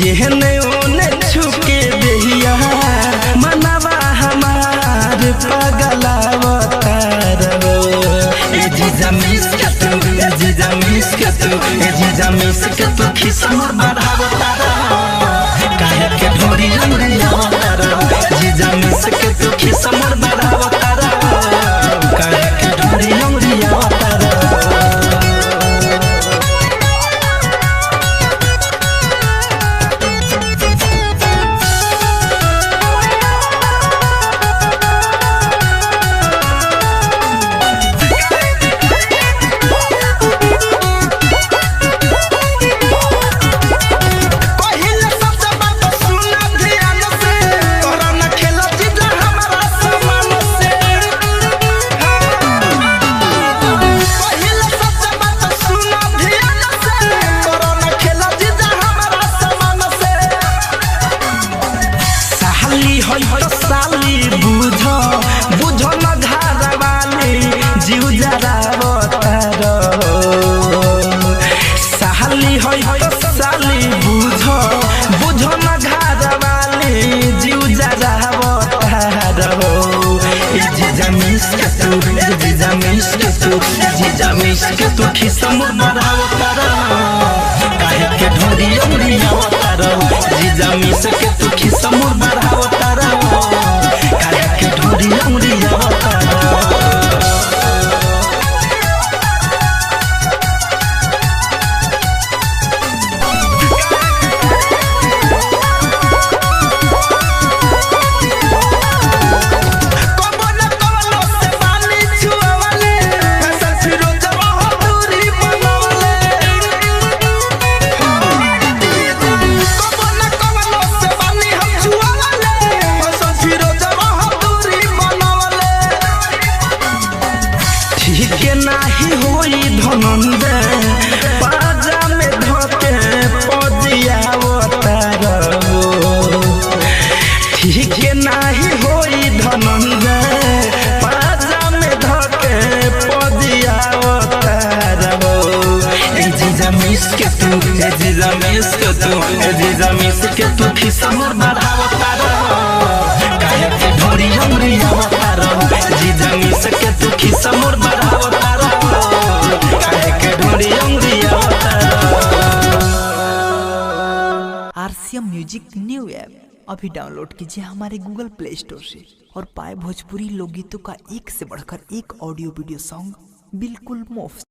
ये ने छुके देहिया मनवा हमार पगलावतार ए जीजा मिस के तू ए जीजा मिस के तू ए जीजा मिस के तू खिसमर बढ़ावतार काहे के ढोरी अंगड़ियावतार जीजा मिस के तू खिसमर बढ़ावतार काहे के ढोरी अंगड़ियावतार। साली बुझ न घर वाली जीव जरावतार साली साली बुझ न घर वाली जीव जरावतार ए जीजा मिस के तू ए जीजा मिस के तू ए जीजा मिस के तू खिसमर बढ़ावतार काहे के ढोरी अंगड़ियावतार जीजा मिस के तू खिसमर बढ़ावतार काहे के ढोरी अंगड़ियावतार। के नाही होई धनंजय पाजा में धके पजियावतार ठीक के नाही होई धनंजय पाजा में धके पजियावतार ए जीजा मिस के तू ए जीजा मिस के तू ए जीजा मिस के तू खिसमर बढ़ावतार काहे के ढोरी अंगड़ियावतार जीजा मिस के तू खिसमर बढ़ावतार काहे के ढोरी अंगड़ियावतार। आरसीएम म्यूजिक न्यू ऐप अभी डाउनलोड कीजिए हमारे गूगल प्ले स्टोर से और पाए भोजपुरी लोकगीतों का एक से बढ़कर एक ऑडियो वीडियो सॉन्ग बिल्कुल मुफ्त।